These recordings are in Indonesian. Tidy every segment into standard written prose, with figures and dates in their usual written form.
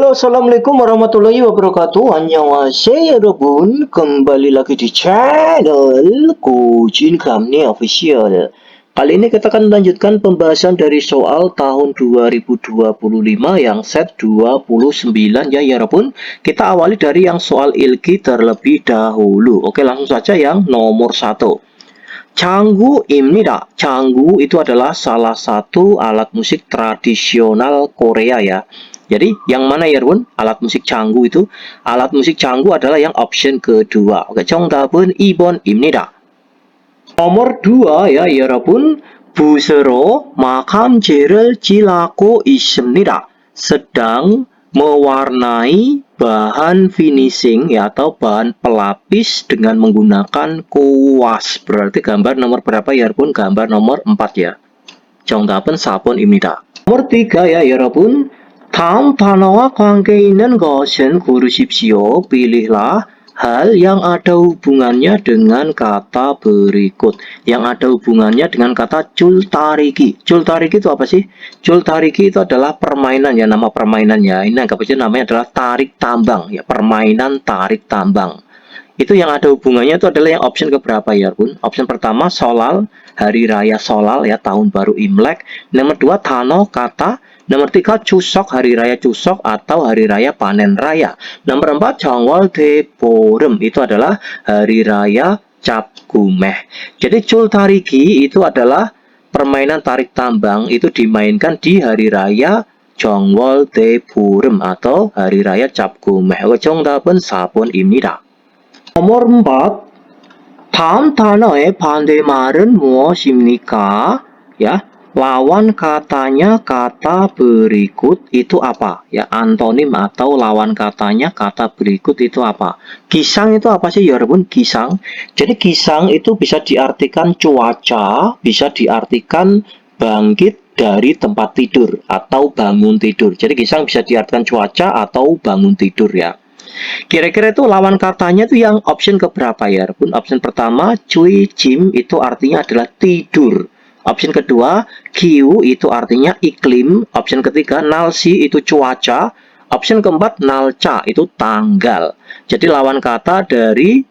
Halo, assalamualaikum warahmatullahi wabarakatuh. Annyeonghaseyo 여러분. Kembali lagi di channel Kujin Kamni Official. Kali ini kita akan melanjutkan pembahasan dari soal tahun 2025 yang set 29 ya walaupun kita awali dari yang soal ilki terlebih dahulu. Oke, langsung saja yang nomor 1. 장구입니다. 장구 itu adalah salah satu alat musik tradisional Korea ya. Jadi yang mana ya Bun? Alat musik 장구 itu? Alat musik 장구 adalah yang option kedua. Oke, 정답은 2번입니다. nomor 2 ya 여러분. 붓으로 마감재를 칠하고 있습니다. sedang mewarnai bahan finishing ya atau bahan pelapis dengan menggunakan kuas. Berarti gambar nomor berapa ya Bun? Gambar nomor 4 ya. 정답은 4번입니다. nomor 3 ya 여러분. 다음 단어와 관계 있는 것은 고르십시오. Pilihlah hal yang ada hubungannya dengan kata berikut. Yang ada hubungannya dengan kata cultariki. Cultariki itu apa sih? Cultariki itu adalah permainan ya, nama permainannya. Ini anggap aja namanya adalah tarik tambang ya, permainan tarik tambang. Itu yang ada hubungannya itu adalah yang option keberapa ya Bun? Option pertama Solal, hari raya Solal ya, tahun baru Imlek. Nomor 2 Tano, kata. Nomor 3 Cusok, hari raya Cusok atau hari raya panen raya. Nomor 4 Jongwol Deporem, itu adalah hari raya Cap Gumeh. Jadi cultariki itu adalah permainan tarik tambang, itu dimainkan di hari raya Jongwol Deporem atau hari raya Cap Gumeh. 정답은 4번입니다. nomor 4. 다음 단어의 반대말은 무엇입니까? Ya, lawan katanya kata berikut itu apa? Ya, antonim atau lawan katanya kata berikut itu apa? Gisang itu apa sih ya Bun? Gisang. Jadi gisang itu bisa diartikan cuaca, bisa diartikan bangkit dari tempat tidur atau bangun tidur. Jadi gisang bisa diartikan cuaca atau bangun tidur ya. Kira-kira itu lawan katanya itu yang option keberapa ya Bun? Option pertama cuy jim itu artinya adalah tidur. Option kedua kiu itu artinya iklim. Option ketiga nalsi itu cuaca. Option keempat nalca itu tanggal. Jadi lawan kata dari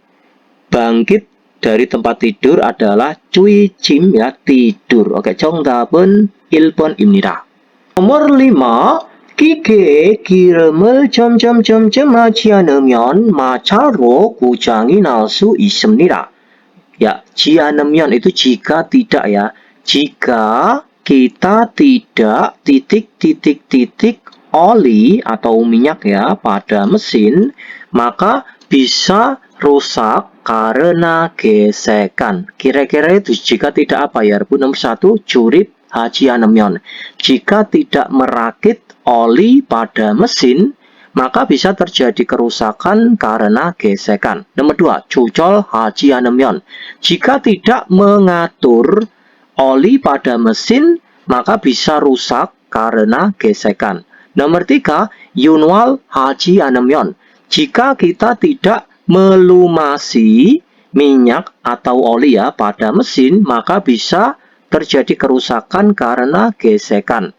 bangkit dari tempat tidur adalah cuy jim ya, tidur. Oke, 정답은 1번입니다. nomor 5. 기계에 기름을 하지 않으면 마찰로 고장이 날 수 있습니다. Ya, 지않으면 itu jika tidak ya. Jika kita tidak titik oli atau minyak ya pada mesin, maka bisa rusak karena gesekan. Kira-kira itu jika tidak apa ya? Nomor 1 curip haji anemyon. Jika tidak merakit oli pada mesin, maka bisa terjadi kerusakan karena gesekan. Nomor 2, cucol haji anemyon. Jika tidak mengatur oli pada mesin, maka bisa rusak karena gesekan. Nomor 3, yunwal haji anemyon. Jika kita tidak melumasi minyak atau oli ya pada mesin, maka bisa terjadi kerusakan karena gesekan.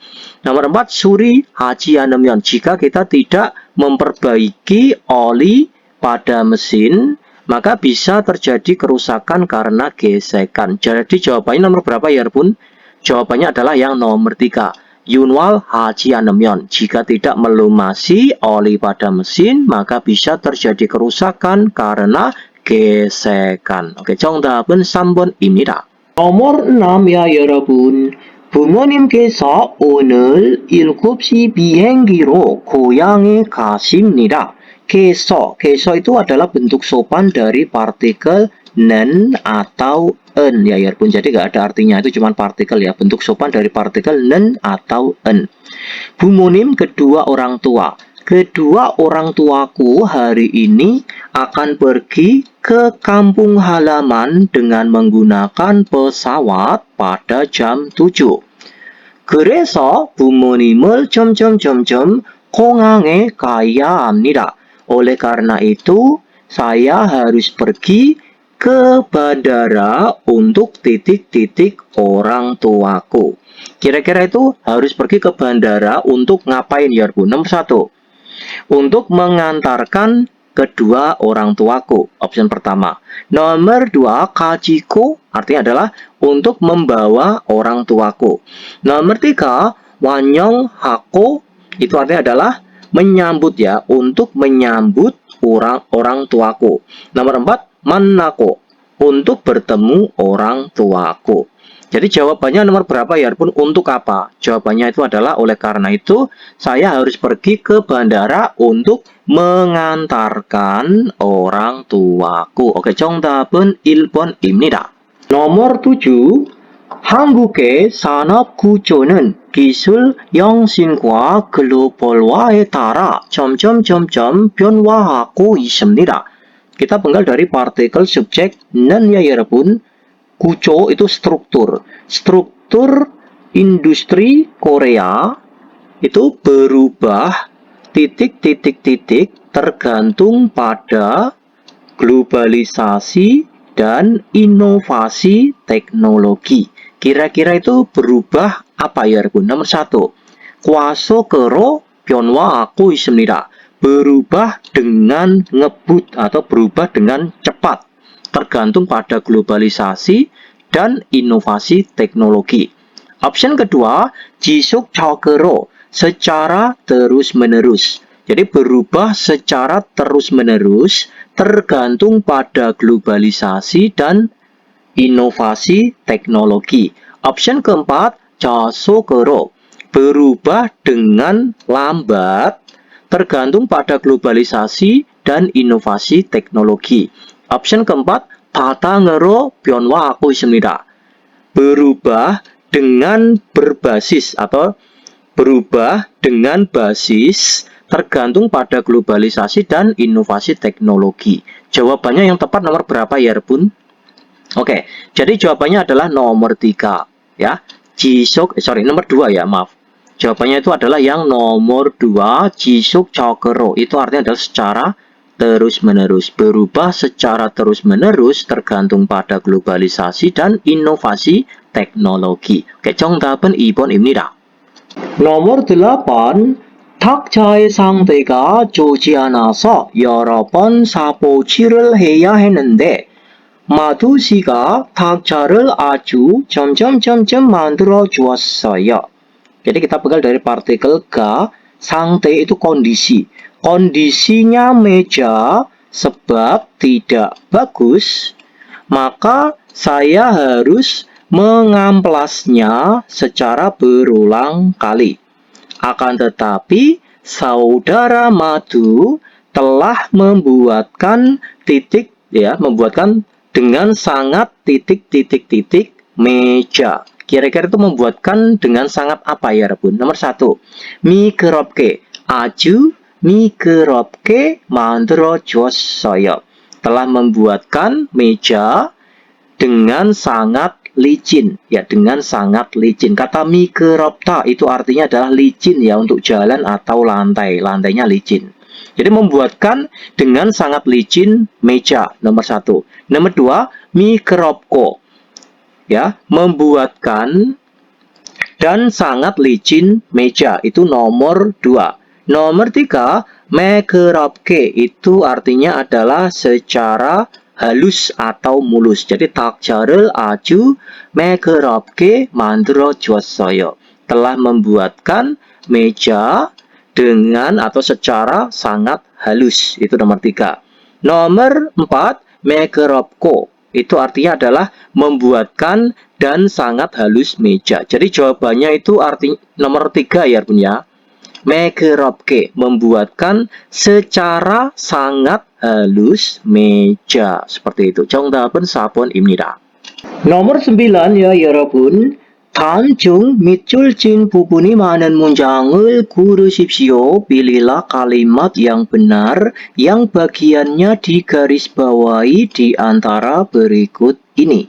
Nomor 4, suri haji anemyon. Jika kita tidak memperbaiki oli pada mesin, maka bisa terjadi kerusakan karena gesekan. Jadi jawabannya nomor berapa ya Bun? Jawabannya adalah yang nomor 3. Yunwal haji anemyon. Jika tidak melumasi oli pada mesin, maka bisa terjadi kerusakan karena gesekan. Oke, 정답은 3번입니다. nomor 6 ya 여러분. 부모님께서 오늘 7시 비행기로 고향에 가십니다. keso itu adalah bentuk sopan dari partikel nen atau en ya Bun. Jadi nggak ada artinya, itu cuma partikel ya, bentuk sopan dari partikel nen atau en. 부모님 kedua orang tua. Kedua orang tuaku hari ini akan pergi ke kampung halaman dengan menggunakan pesawat pada jam 7. 그래서 부모님을 공항에 가야 합니다. Oleh karena itu, saya harus pergi ke bandara untuk titik-titik orang tuaku. Kira-kira itu harus pergi ke bandara untuk ngapain ya Bun? Nomor 1. Untuk mengantarkan kedua orang tuaku. Option pertama. Nomor 2, 가지고 artinya adalah untuk membawa orang tuaku. Nomor 3, 환영하고 itu artinya adalah menyambut ya, untuk menyambut orang tuaku. Nomor 4, 만나고 untuk bertemu orang tuaku. Jadi jawabannya nomor berapa ya pun, untuk apa? Jawabannya itu adalah oleh karena itu saya harus pergi ke bandara untuk mengantarkan orang tuaku. Oke, 정답은 1번입니다. nomor 7. 한국의 산업 구조는 기술 혁신과 글로벌화에 따라 점점 변화하고 있습니다. Kita penggal dari partikel subjek 는 ya 여러분. Guco itu struktur. Struktur industri Korea itu berubah tergantung pada globalisasi dan inovasi teknologi. Kira-kira itu berubah apa ya, 여러분? Nomor 1. 과속으로 변화하고 있습니다. Berubah dengan ngebut atau berubah dengan cepat. Tergantung pada globalisasi dan inovasi teknologi. Option kedua, 지속적으로 secara terus-menerus. Jadi berubah secara terus-menerus tergantung pada globalisasi dan inovasi teknologi. Option keempat, 저속으로 berubah dengan lambat tergantung pada globalisasi dan inovasi teknologi. Option keempat, 바탕으로 변화하고 있습니다. Berubah dengan berbasis atau berubah dengan basis tergantung pada globalisasi dan inovasi teknologi. Jawabannya yang tepat nomor berapa ya, Rebun? Oke, jadi jawabannya adalah nomor 3 ya. Nomor 2 ya, maaf. Jawabannya itu adalah yang nomor 2, 지속적으로. Itu artinya adalah secara terus-menerus. Berubah secara terus-menerus tergantung pada globalisasi dan inovasi teknologi. Oke, 정답은 2번입니다. nomor 8. 탁자의 상태가 좋지 않아서 여러 번 사보치를 해야 했는데 마두 씨가 탁자를 아주 점점점점 만들어 주었어요. Jadi kita pegang dari partikel ga, 상태 itu kondisi. Kondisinya meja sebab tidak bagus, maka saya harus mengamplasnya secara berulang kali. Akan tetapi, saudara Madu telah membuatkan membuatkan dengan sangat meja. Kira-kira itu membuatkan dengan sangat apa ya, Rebun? Nomor 1, 미끄럽게, 아주 미끄럽게 만들어줬어요. Telah membuatkan meja dengan sangat licin, ya, dengan sangat licin. Kata 미끄럽다 itu artinya adalah licin ya, untuk jalan atau lantainya licin. Jadi membuatkan dengan sangat licin meja, nomor 1. Nomor 2, 미끄럽고, ya, membuatkan dan sangat licin meja, itu nomor 2. Nomor 3, 매끄럽게 itu artinya adalah secara halus atau mulus. Jadi 탁자를 아주 매끄럽게 만들어줬어요. Telah membuatkan meja dengan atau secara sangat halus. Itu nomor 3. Nomor 4, 매끄럽고 itu artinya adalah membuatkan dan sangat halus meja. Jadi jawabannya itu arti nomor 3 ya, Bun ya. 매끄럽게 membuatkan secara sangat halus meja. Seperti itu. 정답은 4번입니다. nomor 9 ya, 여러분. 단중 밑줄 진 부분이 많은 문장을 고르십시오. Pilihlah kalimat yang benar yang bagiannya digarisbawahi di antara berikut ini.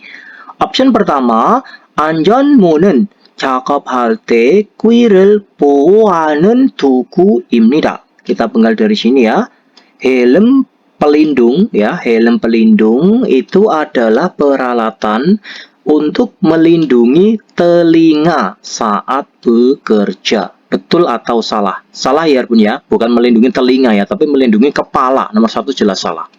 Option pertama, 안전모는 작업할 때 귀를 보호하는 도구입니다. Kita penggal dari sini ya. Helm pelindung ya, helm pelindung itu adalah peralatan untuk melindungi telinga saat bekerja. Betul atau salah? Salah ya Bun ya, bukan melindungi telinga ya, tapi melindungi kepala. Nomor 1 jelas salah.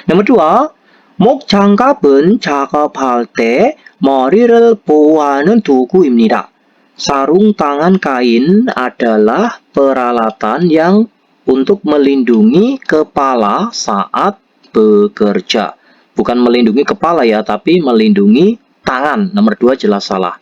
Nomor 2, 목장갑은 작업할 때 머리를 보호하는 도구입니다. Sarung tangan kain adalah peralatan yang untuk melindungi kepala saat bekerja. Bukan melindungi kepala ya, tapi melindungi tangan. Nomor 2 jelas salah.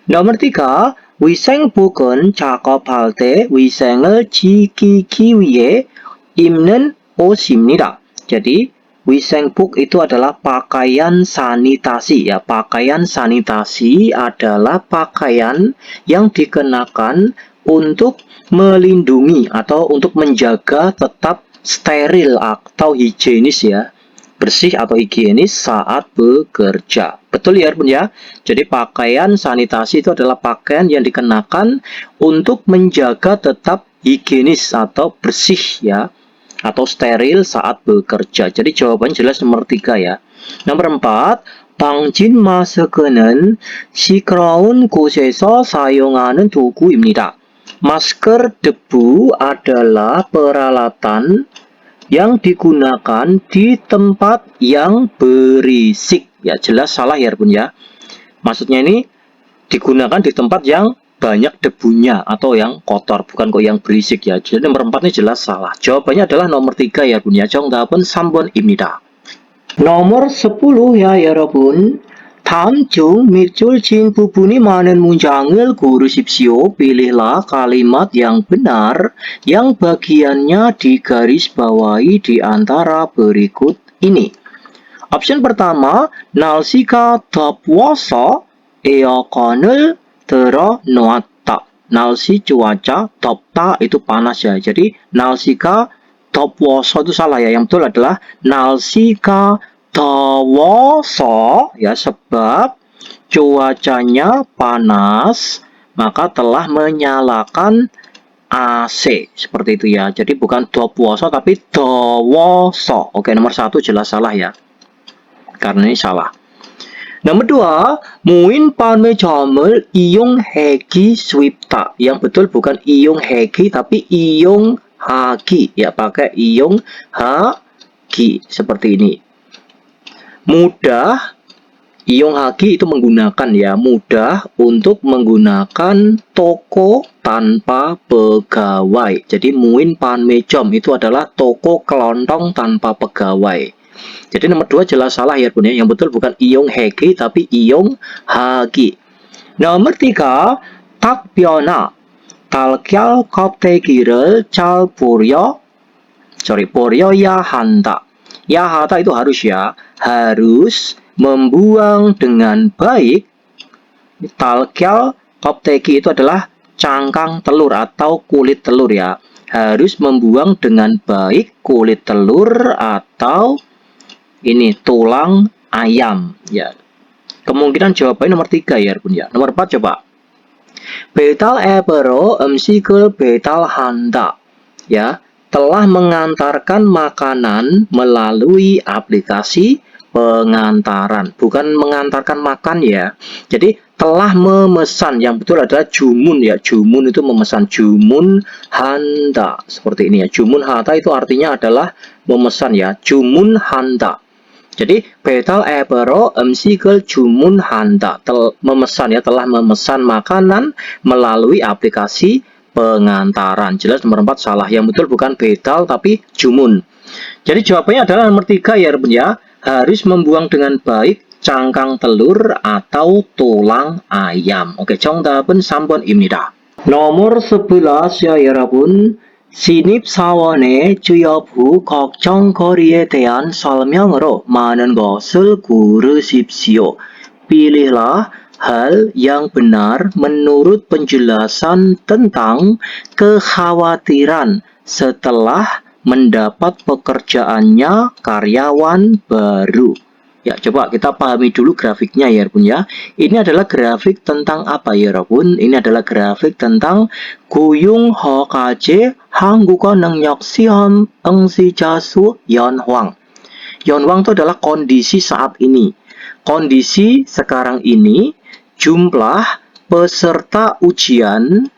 Nomor 3, 위생복은 작업할 때 위생을 지키기 위해 입는 옷입니다. Jadi 위생복 itu adalah pakaian sanitasi ya. Pakaian sanitasi adalah pakaian yang dikenakan untuk melindungi atau untuk menjaga tetap steril atau higienis ya. Bersih atau higienis saat bekerja. Betul ya Bun ya? Jadi pakaian sanitasi itu adalah pakaian yang dikenakan untuk menjaga tetap higienis atau bersih ya, atau steril saat bekerja. Jadi jawaban jelas nomor 3 ya. Nomor 4, 방진 마스크는 시끄러운 곳에서 사용하는 도구입니다. Masker debu adalah peralatan yang digunakan di tempat yang berisik. Ya, jelas salah ya Bun ya. Maksudnya ini digunakan di tempat yang banyak debunya atau yang kotor, bukan kok yang berisik ya. Jadi nomor 4 ini jelas salah. Jawabannya adalah nomor 3 ya Bun ya. 정답은 3번입니다. nomor 10 ya 여러분. 다음 중 밑줄 친 부분이 많은 문장을 고르십시오. Pilihlah kalimat yang benar yang bagiannya digarisbawahi di antara berikut ini. Option pertama, 날씨가 더워서 에어컨을 틀어놓았다. 날씨 cuaca, 덥다 itu panas ya. Jadi 날씨가 더워서 itu salah ya. Yang betul adalah 날씨가 더워서 ya, sebab cuacanya panas maka telah menyalakan AC seperti itu ya. Jadi bukan 더워서 tapi 더워서. Oke, nomor 1 jelas salah ya. Karena ini salah. Nomor 2, 무인 판매점을 이용하기 쉽다. Yang betul bukan 이용하기 tapi 이용하기 ya, pakai 이용하기 seperti ini. Mudah, 이용하기 itu menggunakan ya, mudah untuk menggunakan toko tanpa pegawai. Jadi 무인 판매점 itu adalah toko kelontong tanpa pegawai. Jadi nomor 2 jelas salah ya Bun ya. Yang betul bukan 이용하기 tapi 이용하기. Nomor 3, 답변아. 달걀 껍데기를 잘 버려야 한다. Ya hata itu harus ya. Harus membuang dengan baik. 달걀 껍데기 itu adalah cangkang telur atau kulit telur ya. Harus membuang dengan baik kulit telur atau ini tulang ayam ya. Kemungkinan jawabannya nomor 3 ya Bun ya. Nomor 4 coba. 배달 앱으로 음식을 배달한다. Ya, telah mengantarkan makanan melalui aplikasi pengantaran. Bukan mengantarkan makan ya. Jadi telah memesan. Yang betul adalah jumun ya. Jumun itu memesan. Jumun handa. Seperti ini ya. Jumun handa itu artinya adalah memesan ya. Jumun handa. Jadi 배달 앱으로 음식을 주문한다. Memesan ya, telah memesan makanan melalui aplikasi pengantaran. Jelas nomor 4 salah. Yang betul bukan 배달 tapi jumun. Jadi jawabannya adalah nomor 3 ya Bun ya. Harus membuang dengan baik cangkang telur atau tulang ayam. Oke, 정답은 3번입니다. nomor 11 ya 여러분. 신입사원의 취업 후 걱정거리에 대한 설명으로 많은 것을 고르십시오. Pilihlah hal yang benar menurut penjelasan tentang kekhawatiran setelah mendapat pekerjaannya karyawan baru. Ya, coba kita pahami dulu grafiknya ya Bun ya. Ini adalah grafik tentang apa ya Bun? Ini adalah grafik tentang 고용 허가제 한국어 능력 시험 응시자 수 연황. 연황 itu adalah kondisi saat ini. Kondisi sekarang ini, jumlah peserta ujian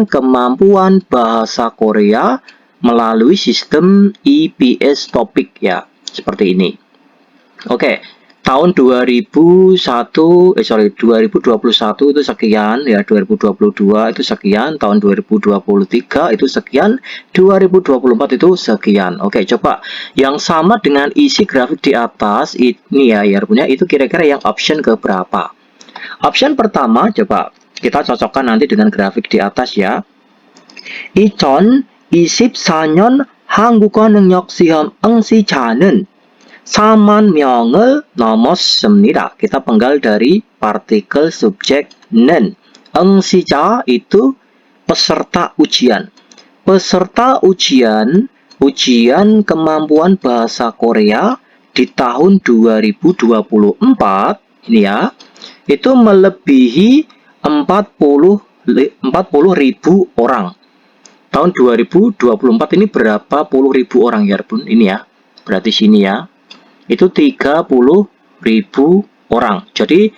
kemampuan bahasa Korea melalui sistem EBS topik ya, seperti ini. Oke, tahun 2021 itu sekian ya, 2022 itu sekian, tahun 2023 itu sekian, 2024 itu sekian. Oke, coba yang sama dengan isi grafik di atas ini ya, punya itu kira-kira yang option ke berapa? Option pertama coba kita cocokkan nanti dengan grafik di atas ya. 2024년 한국어 능력 시험 응시자는 4만 명을 넘었습니다. Kita penggal dari partikel subjek 는. 응시자 itu peserta ujian. Peserta ujian kemampuan bahasa Korea di tahun 2024 ini ya, itu melebihi 40.000 orang. Tahun 2024 ini berapa puluh ribu orang ya Bun? Ini ya, berarti sini ya, itu 30.000 orang. Jadi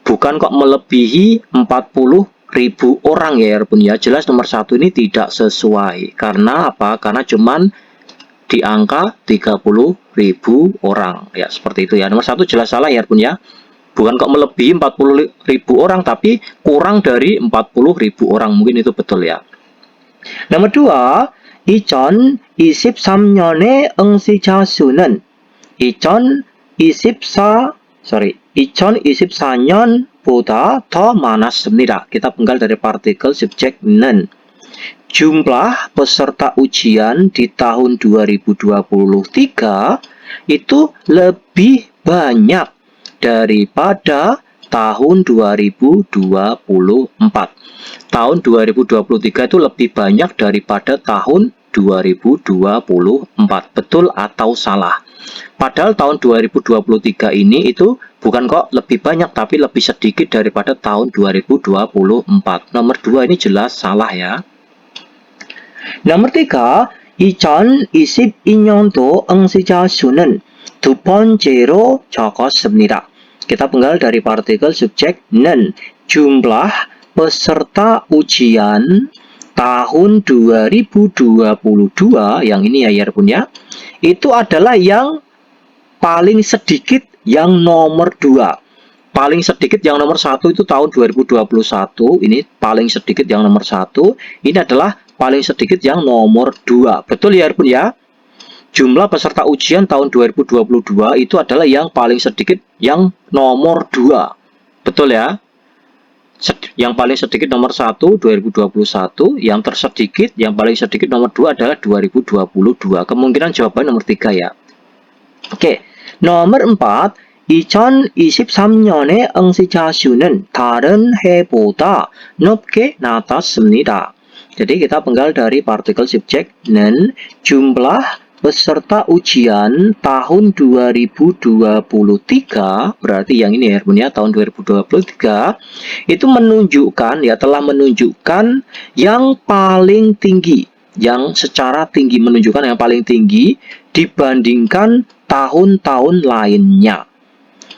bukan kok melebihi 40.000 orang ya Bun ya. Jelas nomor 1 ini tidak sesuai. Karena apa? Karena cuman di angka 30.000 orang ya, seperti itu ya. Nomor 1 jelas salah ya Bun ya. Bukan kok melebihi 40.000 orang, tapi kurang dari 40.000 orang. Mungkin itu betul ya. Nomor 2, 2023년의 응시자 수는 2024년보다 더 많았습니다. Kita penggal dari partikel subjek는. Jumlah peserta ujian di tahun 2023 itu lebih banyak daripada tahun 2024. Tahun 2023 itu lebih banyak daripada tahun 2024. Betul atau salah? Padahal tahun 2023 ini itu bukan kok lebih banyak, tapi lebih sedikit daripada tahun 2024. Nomor 2 ini jelas salah ya. Nomor 3, 2022년도 응시자 수는 두 번째로 적었습니다. Kita penggal dari partikel subjek는. Jumlah peserta ujian tahun 2022 yang ini ya Bun ya, itu adalah yang paling sedikit, yang nomor 2. Paling sedikit yang nomor 1 itu tahun 2021, ini paling sedikit yang nomor 1, ini adalah paling sedikit yang nomor 2. Betul ya Bun ya? Jumlah peserta ujian tahun 2022 itu adalah yang paling sedikit, yang nomor 2. Betul ya? Yang paling sedikit nomor 1 2021, yang tersedikit, yang paling sedikit nomor 2 adalah 2022. Kemungkinan jawaban nomor 3 ya. Oke, nomor 4, 2023년의 응시자 수는 다른 해보다 높게 나타났습니다. Jadi kita penggal dari partikel subjek는. Jumlah peserta ujian tahun 2023, berarti yang ini ya Bun ya, tahun 2023 itu menunjukkan ya, telah menunjukkan yang paling tinggi, yang secara tinggi menunjukkan yang paling tinggi dibandingkan tahun-tahun lainnya.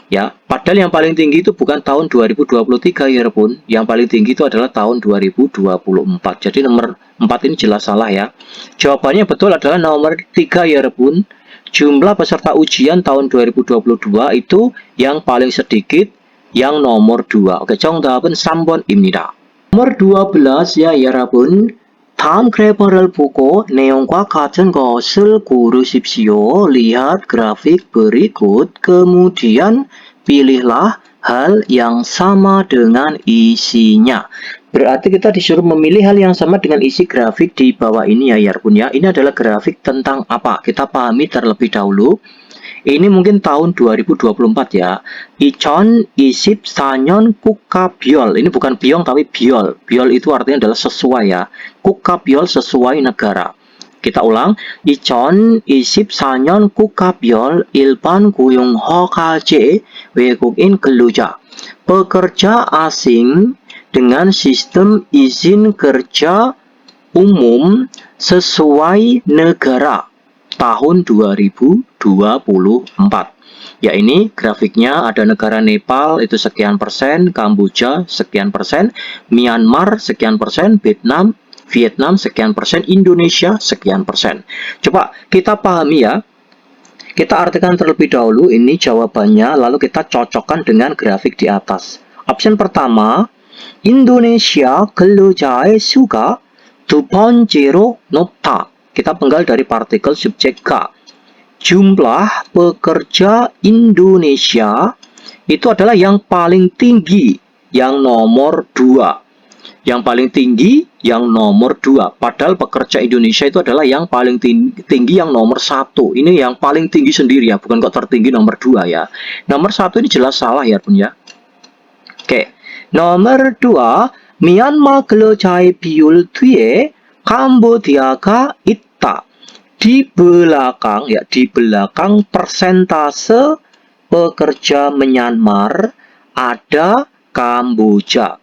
Ya, padahal yang paling tinggi itu bukan tahun 2023 ya Bun. Yang paling tinggi itu adalah tahun 2024. Jadi nomor 4 ini jelas salah ya. Jawabannya betul adalah nomor 3 ya Bun. Jumlah peserta ujian tahun 2022 itu yang paling sedikit, yang nomor 2. Oke, 정답은 3번입니다. nomor 12 ya 여러분. 다음 그래퍼를 보고 내용과 같은 것을 고르십시오. Lihat grafik berikut, kemudian pilihlah hal yang sama dengan isinya. Berarti kita disuruh memilih hal yang sama dengan isi grafik di bawah ini ya Bun ya. Ini adalah grafik tentang apa? Kita pahami terlebih dahulu. Ini mungkin tahun 2024 ya. 2024년 국가별. Ini bukan biong tapi biol. Biol itu artinya adalah sesuai ya. 국가별 sesuai negara. Kita ulang. 2024년 국가별 일반 고용 허가제 외국인 근로자. Pekerja asing dengan sistem izin kerja umum sesuai negara tahun 2024. Ya, ini grafiknya ada negara Nepal itu sekian persen, Kamboja sekian persen, Myanmar sekian persen, Vietnam sekian persen, Indonesia sekian persen. Coba kita pahami ya. Kita artikan terlebih dahulu ini jawabannya, lalu kita cocokkan dengan grafik di atas. Option pertama, Indonesia 근로자의 수가 두 번째로 높다. Kita penggal dari partikel subjek K. Jumlah pekerja Indonesia itu adalah yang paling tinggi, yang nomor 2. Yang paling tinggi, yang nomor 2. Padahal pekerja Indonesia itu adalah yang paling tinggi, yang nomor 1. Ini yang paling tinggi sendiri ya, bukan kok tertinggi nomor 2 ya. Nomor 1 ini jelas salah ya Bun ya. Oke, nomor 2, Myanmar 근로자의 비율 뒤에 Kambodia가 있다. Di belakang ya, di belakang persentase pekerja Myanmar ada Kamboja.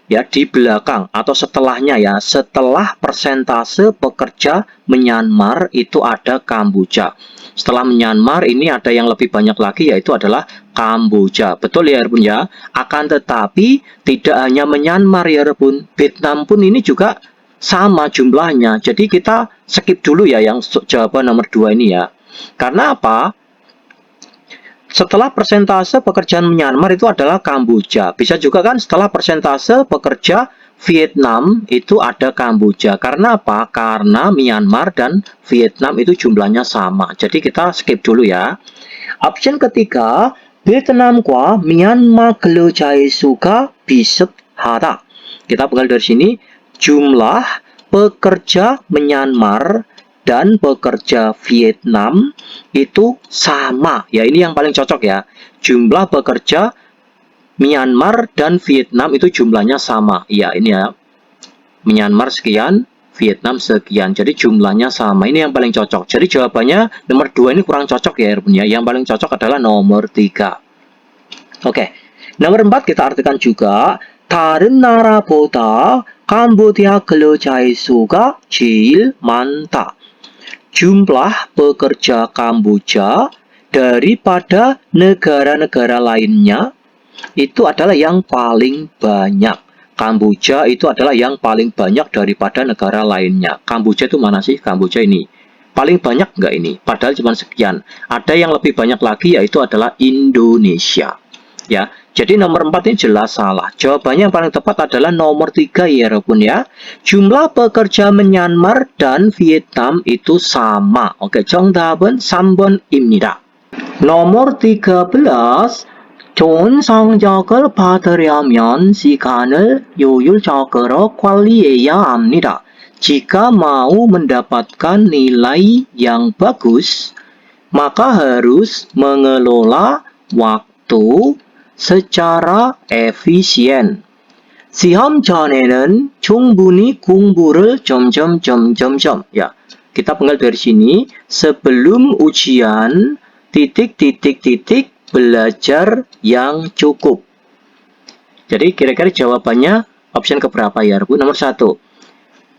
Ya, di belakang atau setelahnya ya, setelah persentase pekerja Myanmar itu ada Kamboja. Setelah Myanmar ini ada yang lebih banyak lagi, yaitu adalah Kamboja. Betul ya Bun ya. Akan tetapi tidak hanya Myanmar ya Bun, Vietnam pun ini juga sama jumlahnya. Jadi kita skip dulu ya yang jawaban nomor 2 ini ya. Karena apa? Setelah persentase pekerjaan Myanmar itu adalah Kamboja. Bisa juga kan setelah persentase pekerja Vietnam itu ada Kamboja. Karena apa? Karena Myanmar dan Vietnam itu jumlahnya sama. Jadi kita skip dulu ya. Option ketiga, Vietnam과 Myanmar 근로자의 수가 비슷하다. Kita penggal dari sini, jumlah pekerja Myanmar dan pekerja Vietnam itu sama. Ya, ini yang paling cocok ya. Jumlah pekerja Myanmar dan Vietnam itu jumlahnya sama. Ya, ini ya. Myanmar sekian, Vietnam sekian. Jadi jumlahnya sama. Ini yang paling cocok. Jadi jawabannya nomor 2 ini kurang cocok ya, ya. Yang paling cocok adalah nomor 3. Oke. Nomor 4 kita artikan juga, 다른 나라보다 캄보디아 근로자의 수가 제일 많다. Jumlah pekerja Kamboja daripada negara-negara lainnya itu adalah yang paling banyak. Kamboja itu adalah yang paling banyak daripada negara lainnya. Kamboja itu mana sih? Kamboja ini. Paling banyak enggak ini? Padahal cuma sekian. Ada yang lebih banyak lagi, yaitu adalah Indonesia. Ya, jadi nomor 4 ini jelas salah. Jawabannya yang paling tepat adalah nomor 3 ya Bun ya. Jumlah pekerja Myanmar dan Vietnam itu sama. Oke, 정답은 3번입니다. nomor 13. 좋은 성적을 받으려면 시간을 효율적으로 관리해야 합니다. Jika mau mendapatkan nilai yang bagus, maka harus mengelola waktu secara efisien. 시험 전에는 충분히 공부를 점점점점점. Ya, kita penggal dari sini, sebelum ujian titik belajar yang cukup. Jadi kira-kira jawabannya option keberapa ya Bu? Nomor 1.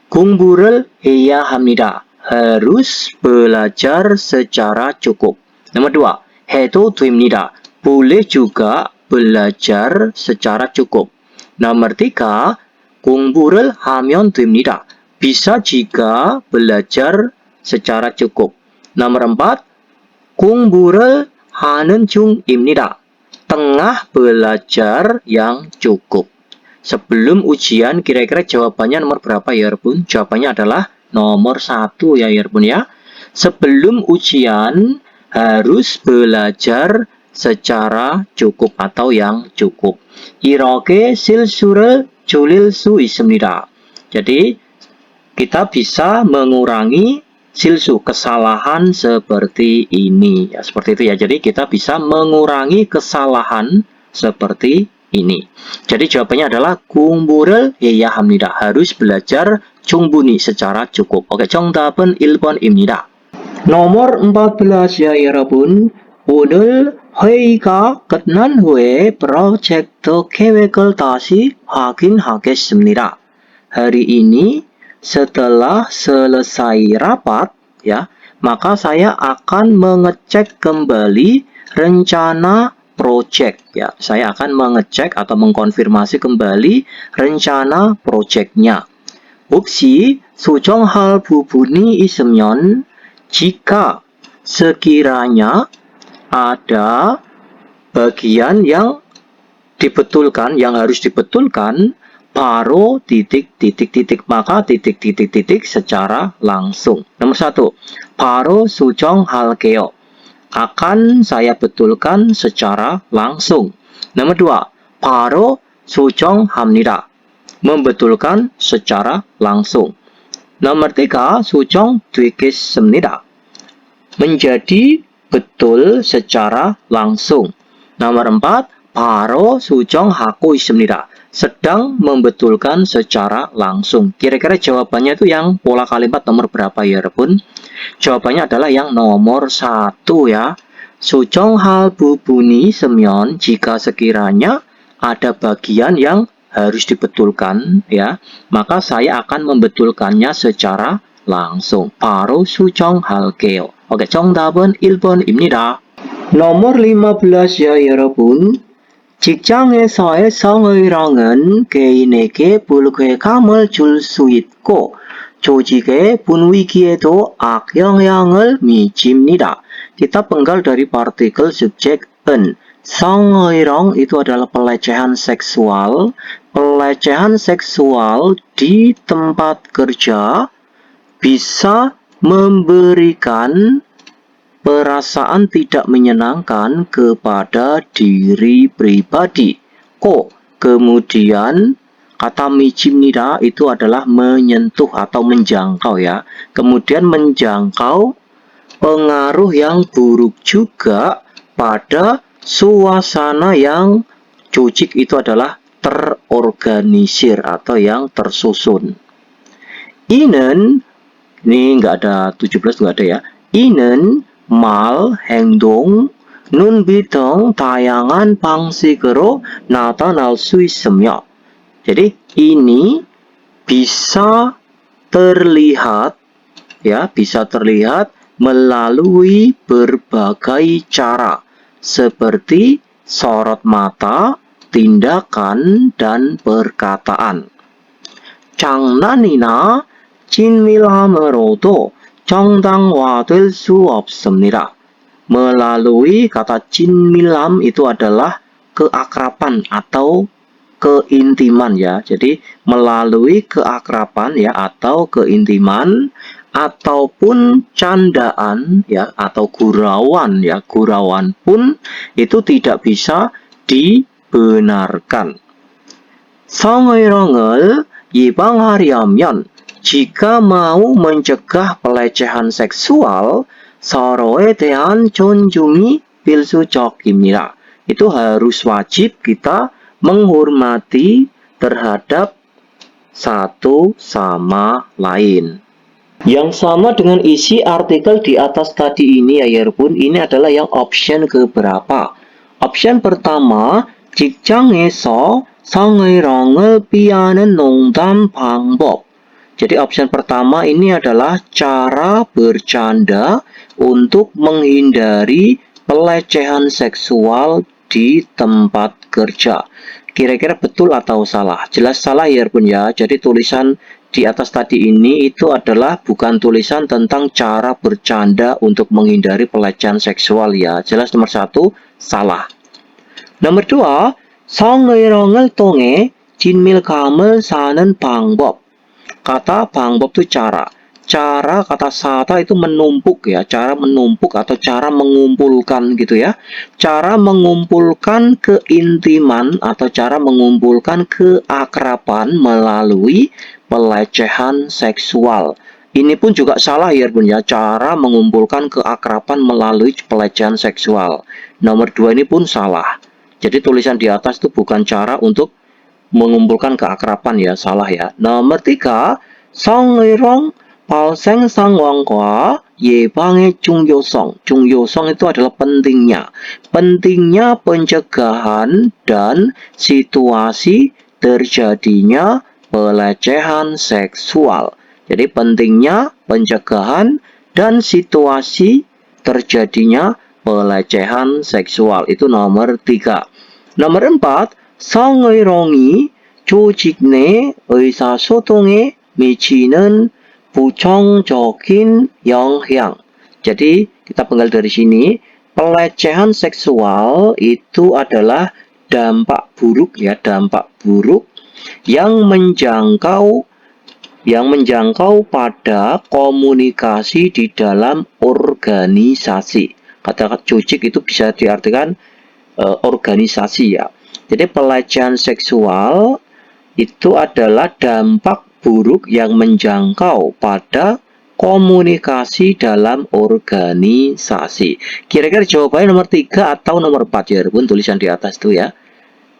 공부를 해야 합니다. Harus belajar secara cukup. Nomor 2. 해도 됩니다. Boleh juga belajar secara cukup. Nomor 3, 공부를 하면 됩니다. Bisa jika belajar secara cukup. Nomor 4, 공부를 하는 중입니다. Tengah belajar yang cukup. Sebelum ujian, kira-kira jawabannya nomor berapa ya Bun? Jawabannya adalah nomor 1 ya Bun ya. Sebelum ujian harus belajar secara cukup atau yang cukup. 이렇게 실수를 줄일 수 있습니다. Jadi kita bisa mengurangi silsu, kesalahan seperti ini. Ya, seperti itu ya. Jadi kita bisa mengurangi kesalahan seperti ini. Jadi jawabannya adalah 공부를 해야 합니다. Harus belajar 충분히 secara cukup. Oke, 정답은 1번입니다. nomor 14 ya 여러분. 오늘 회의가 끝난 후에 프로젝트 계획을 다시 확인하겠습니다. Hari ini setelah selesai rapat ya, maka saya akan mengecek kembali rencana project ya. Saya akan mengecek atau mengkonfirmasi kembali rencana projectnya. 혹시 수정할 부분이 있으면 jika sekiranya ada bagian yang dibetulkan, yang harus dibetulkan, baru titik maka titik secara langsung. Nomor 1, baru 수정할게요. Akan saya betulkan secara langsung. Nomor 2, 바로 수정합니다. Membetulkan secara langsung. Nomor 3, 수정되겠습니다. Menjadi betul secara langsung. Nomor 4, 바로 수정하고 있습니다. Sedang membetulkan secara langsung. Kira-kira jawabannya itu yang pola kalimat nomor berapa ya, Rebun? Jawabannya adalah yang nomor 1 ya. 수정할 부분이 있으면 jika sekiranya ada bagian yang harus dibetulkan ya, maka saya akan membetulkannya secara langsung. 바로 수정할게요. Oke, 정답은 1번입니다. nomor 15 ya 여러분. 직장에서의 성의랑은 개인에게 불쾌감을 줄 수 있고 조직의 분위기에도 악영향을 미칩니다. Kita penggal dari partikel subjek en. 성의랑 itu adalah pelecehan seksual. Pelecehan seksual di tempat kerja bisa memberikan perasaan tidak menyenangkan kepada diri pribadi. Kemudian kata 미칩니다 itu adalah menyentuh atau menjangkau ya. Kemudian menjangkau pengaruh yang buruk juga pada suasana yang 조직 itu adalah terorganisir atau yang tersusun. I는 ini nggak ada 17 nggak ada ya. I는 말, 행동, 눈빛 등 다양한 방식으로 나타날 수 있으며. Jadi ini bisa terlihat ya, bisa terlihat melalui berbagai cara seperti sorot mata, tindakan dan perkataan. 장난이나 친밀함으로도 정당화될 수 없습니다. Melalui kata cinmilam itu adalah keakraban atau keintiman ya. Jadi melalui keakraban ya atau keintiman ataupun candaan ya atau gurauan ya. Gurauan pun itu tidak bisa dibenarkan. 성희롱을 예방하려면 jika mau mencegah pelecehan seksual, 서로에 대한 존중이 필수적입니다. Itu harus wajib kita menghormati terhadap satu sama lain. Yang sama dengan isi artikel di atas tadi ini ya 여러분, ini adalah yang option keberapa? Option pertama, 직장에서 성희롱을 피하는 농담 방법. Jadi option pertama ini adalah cara bercanda untuk menghindari pelecehan seksual di tempat kerja. Kira-kira betul atau salah? Jelas salah ya pun ya. Jadi tulisan di atas tadi ini itu adalah bukan tulisan tentang cara bercanda untuk menghindari pelecehan seksual ya. Jelas nomor 1 salah. Nomor 2, 성희롱을 통해 친밀감을 사는 방법. Kata 방법 itu cara. Cara kata sata itu menumpuk ya. Cara menumpuk atau cara mengumpulkan gitu ya. Cara mengumpulkan keintiman atau cara mengumpulkan keakraban melalui pelecehan seksual. Ini pun juga salah ya bun ya. Cara mengumpulkan keakraban melalui pelecehan seksual. Nomor 2 ini pun salah. Jadi tulisan di atas itu bukan cara untuk mengumpulkan keakraban ya, salah ya. Nomor 3, 성희롱 발생 상황과 예방의 중요성. 중요성 itu adalah pentingnya. Pentingnya pencegahan dan situasi terjadinya pelecehan seksual. Jadi pentingnya pencegahan dan situasi terjadinya pelecehan seksual. Itu nomor 3. Nomor 4, 성희롱이 조직 내 의사소통에 미치는 부정적인 영향. Jadi kita penggal dari sini, pelecehan seksual itu adalah dampak buruk ya, dampak buruk yang menjangkau pada komunikasi di dalam organisasi. Kata 조직 itu bisa diartikan organisasi ya. Jadi pelecehan seksual itu adalah dampak buruk yang menjangkau pada komunikasi dalam organisasi. Kira-kira jawabannya nomor 3 atau nomor 4 ya, Rebun, tulisan di atas itu ya.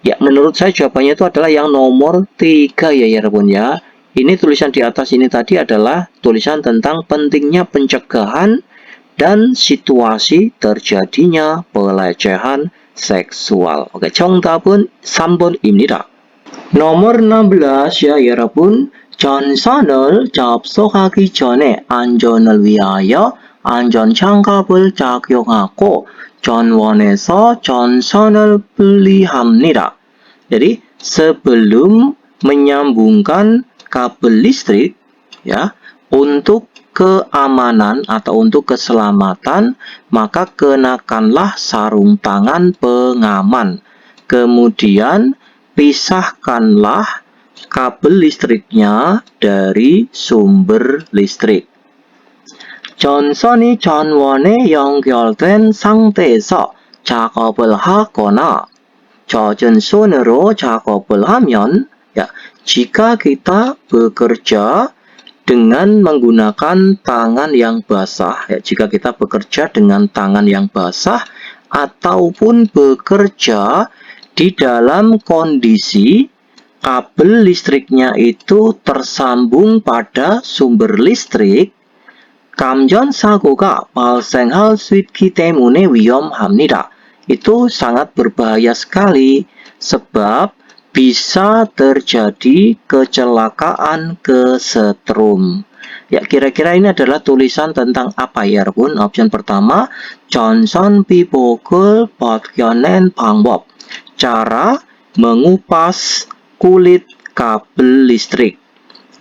Ya, menurut saya jawabannya itu adalah yang nomor 3 ya, Rebun ya. Ini tulisan di atas ini tadi adalah tulisan tentang pentingnya pencegahan dan situasi terjadinya pelecehan seksual. Oke, 정답은 3번입니다. nomor 16 ya, 여러분. 전선을 접속하기 전에 안전을 위하여 안전장갑을 착용하고 전원에서 전선을 분리합니다. Jadi sebelum menyambungkan kabel listrik ya, untuk keamanan atau untuk keselamatan, maka kenakanlah sarung tangan pengaman. Kemudian pisahkanlah kabel listriknya dari sumber listrik. 전선이 전원에 연결된 상태에서 작업을 하거나 젖은 손으로 작업을 하면, ya, jika kita bekerja dengan menggunakan tangan yang basah, ya, jika kita bekerja dengan tangan yang basah ataupun bekerja di dalam kondisi kabel listriknya itu tersambung pada sumber listrik, 감전사고가 발생할 수 있기 때문에 위험합니다. Itu sangat berbahaya sekali sebab bisa terjadi kecelakaan kesetrum. Ya, kira-kira ini adalah tulisan tentang apa ya, Rebun? Option pertama, 전선 비복을 벗겨낸 방법. Cara mengupas kulit kabel listrik.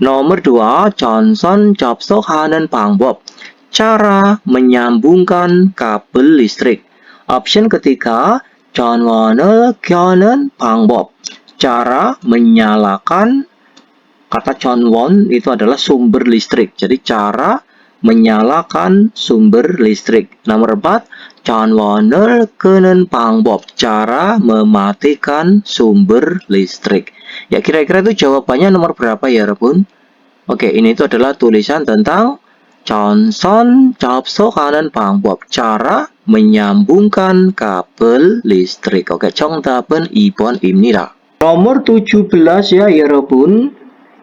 Nomor 2, 전선 접속하는 방법. Cara menyambungkan kabel listrik. Option ketiga, 전원을 켜는 방법. Cara menyalakan, kata 전원 itu adalah sumber listrik. Jadi cara menyalakan sumber listrik. Nomor 4, 전원을 끄는 방법. Cara mematikan sumber listrik. Ya, kira-kira itu jawabannya nomor berapa ya, Rebun? Oke, ini itu adalah tulisan tentang 전선 접속하는 방법. Cara menyambungkan kabel listrik. Oke, 정답은 2번입니다. nomor 17 ya, 여러분.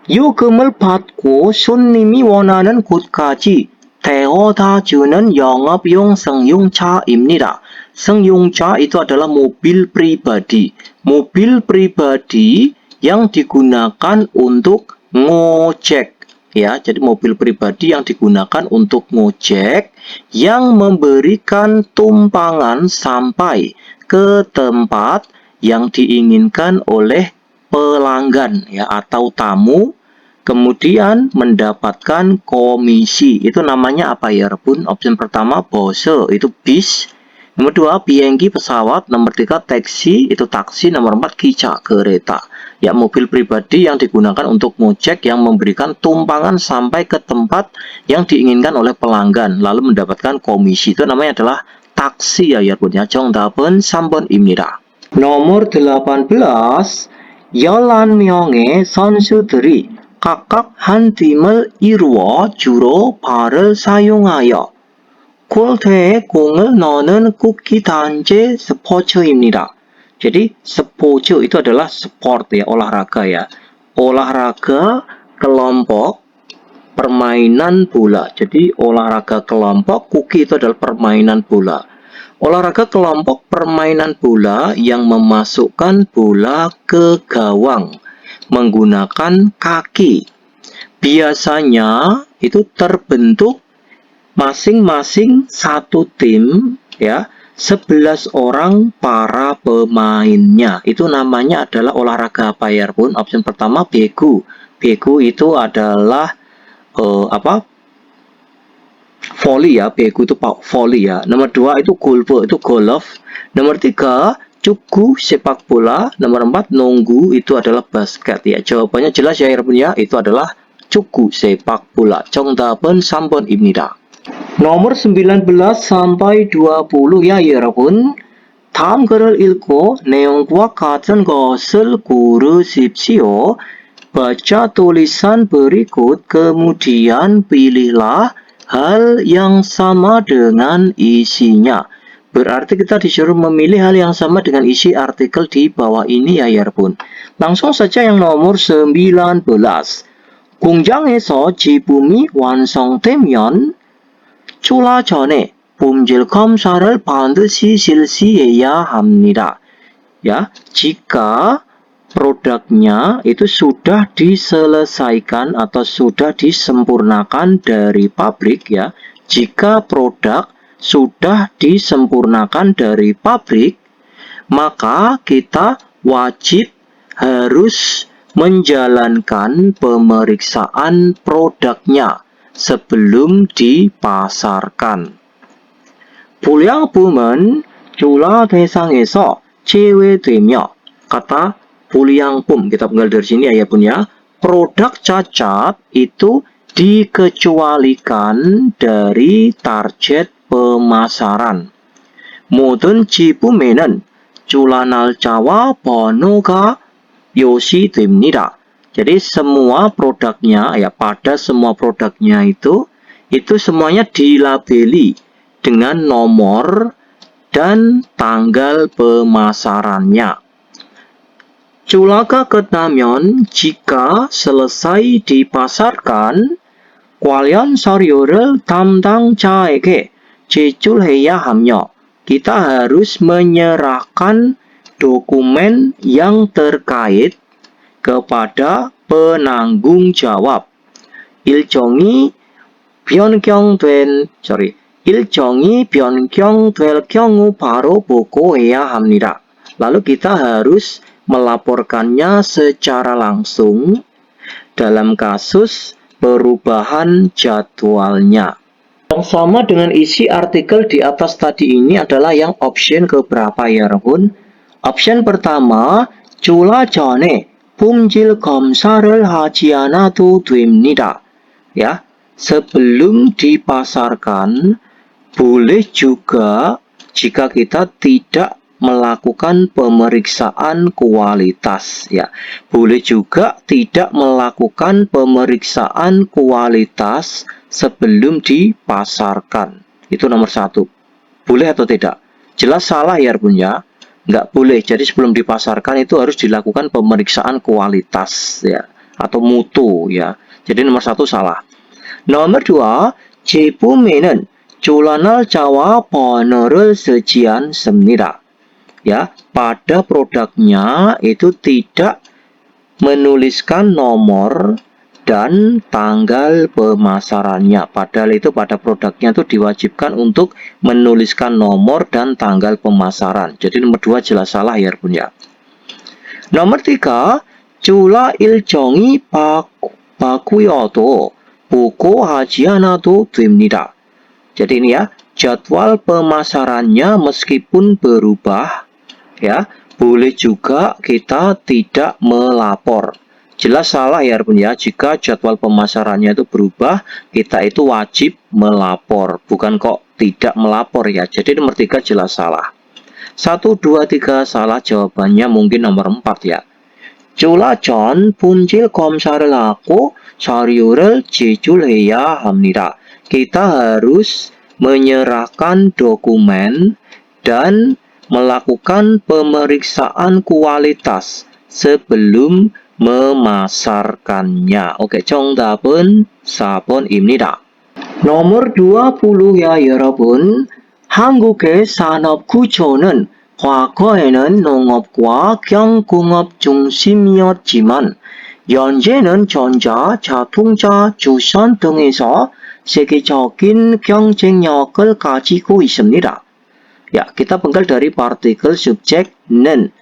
요금을 받고 손님이 원하는 곳까지 데려다 주는 영업용 승용차입니다. 승용차 itu adalah mobil pribadi. Mobil pribadi yang digunakan untuk ngojek. Ya, jadi mobil pribadi yang digunakan untuk ngojek yang memberikan tumpangan sampai ke tempat yang diinginkan oleh pelanggan ya, atau tamu, kemudian mendapatkan komisi. Itu namanya apa ya, Rebun? Option pertama bose, itu bis. Nomor 2 bienggi, pesawat. Nomor 3 taksi, itu taksi. Nomor 4 kica, kereta. Ya, mobil pribadi yang digunakan untuk ngojek yang memberikan tumpangan sampai ke tempat yang diinginkan oleh pelanggan lalu mendapatkan komisi. Itu namanya adalah taksi ya, Rebun ya. 정답은 3번입니다. nomor 18, 11명의 선수들이 각각 한 팀을 이루어 주로 발을 사용하여 골대에 공을 넣는 구기 단체 스포츠입니다. Jadi 스포츠 itu adalah sport ya, olahraga ya. Olahraga kelompok permainan bola. Jadi olahraga kelompok, kuki itu adalah permainan bola. Olahraga kelompok permainan bola yang memasukkan bola ke gawang menggunakan kaki. Biasanya itu terbentuk masing-masing satu tim ya. 11 orang para pemainnya. Itu namanya adalah olahraga apa ya pun? Option pertama begu. Begu itu adalah volley ya. Begu itu volley ya. Nomor 2 itu golf, itu golf. Nomor 3 cuku sepak bola. Nomor 4 nonggu itu adalah basket ya. Jawabannya jelas ya 여러분 ya. Itu adalah cuku sepak bola. 정답은 3번입니다. nomor 19 sampai 20 ya 여러분. 다음 글을 읽고 내용과 같은 것을 고르십시오. Baca tulisan berikut, kemudian pilihlah hal yang sama dengan isinya. Berarti kita disuruh memilih hal yang sama dengan isi artikel di bawah ini ya 여러분. Langsung saja yang nomor 19. 공장에서 제품이 완성되면 출하 전에 품질 검사를 반드시 실시해야 합니다. Ya, jika produknya itu sudah diselesaikan atau sudah disempurnakan dari pabrik ya. Jika produk sudah disempurnakan dari pabrik, maka kita wajib harus menjalankan pemeriksaan produknya sebelum dipasarkan. 불량품은 출하 대상에서 제외되며, kata 불량품 kita penggal dari sini ya bun ya. Produk cacat itu dikecualikan dari target pemasaran. 모든 제품에는 출하 날짜와 번호가 표시됩니다. Jadi semua produknya ya, pada semua produknya itu semuanya dilabeli dengan nomor dan tanggal pemasarannya. 출하가 끝나면 jika selesai dipasarkan, 관련 서류를 담당자에게 제출해야 하며, kita harus menyerahkan dokumen yang terkait kepada penanggung jawab. 일정이 변경될 경우 바로 보고해야 합니다. Lalu kita harus melaporkannya secara langsung dalam kasus perubahan jadwalnya. Yang sama dengan isi artikel di atas tadi ini adalah yang option keberapa ya 여러분? Option pertama, 출하 전에 품질 검사를 하지 않아도 됩니다. Ya, sebelum dipasarkan, boleh juga jika kita tidak melakukan pemeriksaan kualitas ya. Boleh juga tidak melakukan pemeriksaan kualitas sebelum dipasarkan. Itu nomor 1. Boleh atau tidak? Jelas salah ya bun ya. Nggak boleh. Jadi sebelum dipasarkan itu harus dilakukan pemeriksaan kualitas ya, atau mutu ya. Jadi nomor 1 salah. Nomor 2, 제품에는 출하 날짜와 번호를 쓰지 않습니다. Ya, pada produknya itu tidak menuliskan nomor dan tanggal pemasarannya. Padahal itu pada produknya itu diwajibkan untuk menuliskan nomor dan tanggal pemasaran. Jadi nomor 2 jelas salah ya bun ya. Nomor 3, 출하 일정이 바뀌어도 보고하지 않아도 됩니다. Jadi ini ya, jadwal pemasarannya meskipun berubah ya, boleh juga kita tidak melapor. Jelas salah ya bun ya. Jika jadwal pemasarannya itu berubah, kita itu wajib melapor, bukan kok tidak melapor ya. Jadi nomor 3 jelas salah. 1, 2, 3 salah, jawabannya mungkin nomor 4 ya. 출하 전 품질 검사를 하고 서류를 제출해야 합니다. Kita harus menyerahkan dokumen dan melakukan pemeriksaan kualitas sebelum memasarkannya. Oke, 정답은 4번입니다. nomor 20 ya 여러분. 한국의 산업 구조는 과거에는 농업과 경공업 중심이었지만 현재는 전자, 자동차, 주선 등에서 세계적인 경쟁력을 가지고 있습니다. Ya, kita penggal dari partikel subjek nen.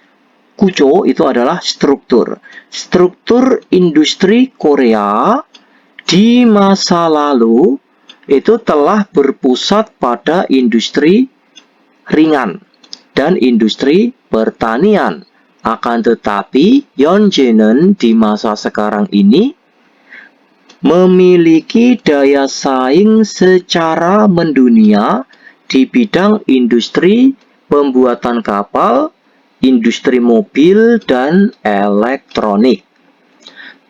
Kujo itu adalah struktur. Struktur industri Korea di masa lalu itu telah berpusat pada industri ringan dan industri pertanian. Akan tetapi, Yeonjenen di masa sekarang ini memiliki daya saing secara mendunia di bidang industri pembuatan kapal, industri mobil, dan elektronik.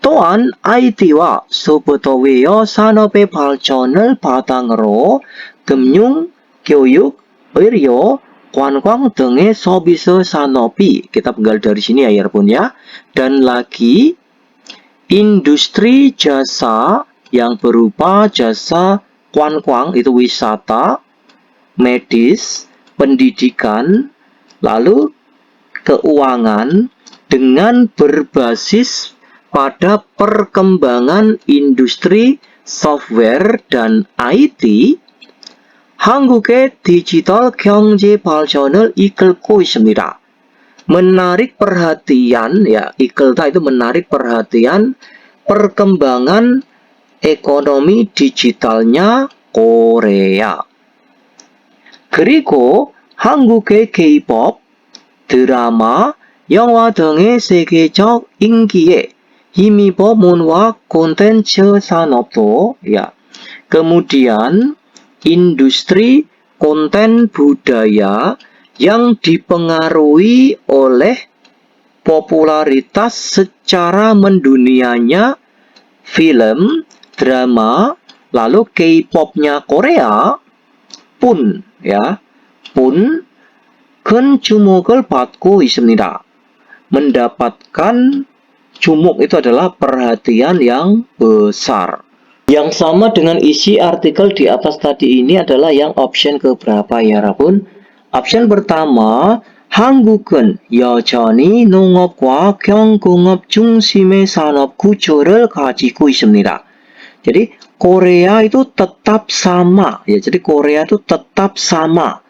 또한 IT와 소프트웨어 산업의 발전을 바탕으로 금융, 교육, 의료, 관광 등의 서비스 산업이 kita penggal dari sini ya pun ya. Dan lagi industri jasa yang berupa jasa 관광 itu wisata, medis, pendidikan, lalu keuangan dengan berbasis pada perkembangan industri software dan IT, 한국의 디지털 경제 발전을 이끌고 있습니다. Menarik perhatian, ya, 이끌다 itu menarik perhatian perkembangan ekonomi digitalnya Korea. 그리고 한국의 K-pop, 드라마, 영화 등의 세계적 인기에 힘입어 문화 콘텐츠 산업도, ya. Kemudian industri konten budaya yang dipengaruhi oleh popularitas secara mendunianya film, drama, lalu K-pop-nya Korea pun, ya, pun 큰 주목을 받고 있습니다. Mendapatkan jumuk itu adalah perhatian yang besar. Yang sama dengan isi artikel di atas tadi ini adalah yang option keberapa ya Rabun? Option pertama, 한국은 여전히 농업과 경공업 중심의 산업 구조를 가지고 있습니다. Jadi Korea itu tetap sama, ya. Jadi Korea itu tetap sama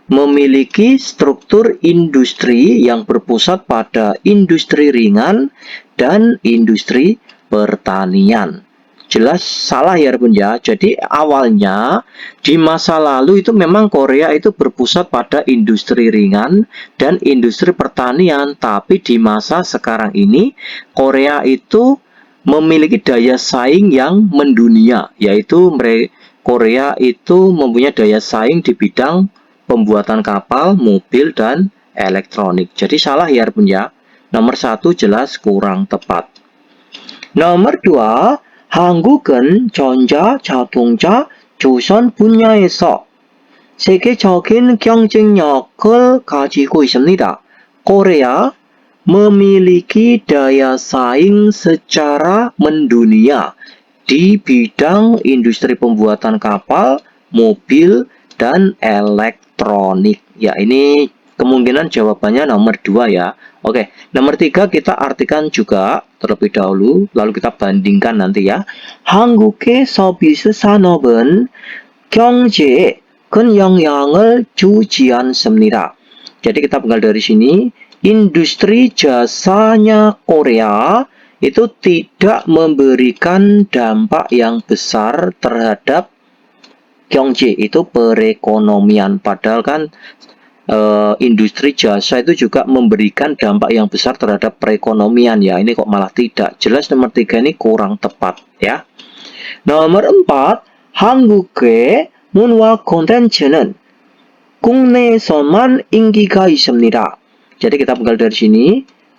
memiliki struktur industri yang berpusat pada industri ringan dan industri pertanian. Jelas salah ya Bun ya. Jadi awalnya di masa lalu itu memang Korea itu berpusat pada industri ringan dan industri pertanian, tapi di masa sekarang ini Korea itu memiliki daya saing yang mendunia, yaitu Korea itu mempunyai daya saing di bidang pembuatan kapal, mobil, dan elektronik. Jadi salah ya Bun ya. Nomor 1 jelas kurang tepat. Nomor 2, 한국은 전자, 자동차, 조선 분야에서 세계적인 경쟁력을 가지고 있습니다. Korea memiliki daya saing secara mendunia di bidang industri pembuatan kapal, mobil, dan elektronik. Ya, ini kemungkinan jawabannya nomor 2 ya. Oke, nomor 3 kita artikan juga terlebih dahulu, lalu kita bandingkan nanti ya. 한국의 서비스 산업은 경제에 큰 영향을 주지 않습니다. Jadi kita penggal dari sini, industri jasanya Korea itu tidak memberikan dampak yang besar terhadap 경제, itu perekonomian. Padahal kan industri jasa itu juga memberikan dampak yang besar terhadap perekonomian ya. Ini kok malah tidak. Jelas nomor 3 ini kurang tepat ya. Nomor 4, 한국의 문화 콘텐츠는 국내에서만 인기가 있습니다. Jadi kita penggal dari sini,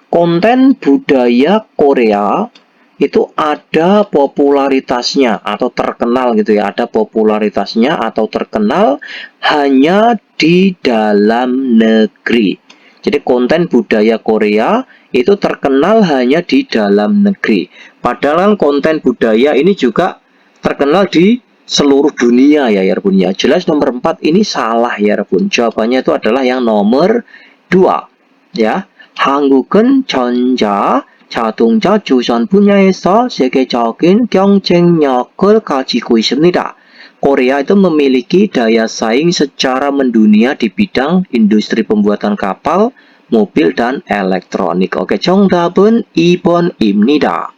konten budaya Korea itu ada popularitasnya atau terkenal gitu ya, ada popularitasnya atau terkenal hanya di dalam negeri. Jadi konten budaya Korea itu terkenal hanya di dalam negeri. Padahal konten budaya ini juga terkenal di seluruh dunia ya Bun ya. Jelas nomor 4 ini salah ya Bun. Jawabannya itu adalah yang nomor 2 ya. 한국은 전자, 자동차 조선 분야에서 세계적인 경쟁력을 가지고 있습니다. Korea itu memiliki daya saing secara mendunia di bidang industri pembuatan kapal, mobil, dan elektronik. 오케이, 정답은 2번입니다.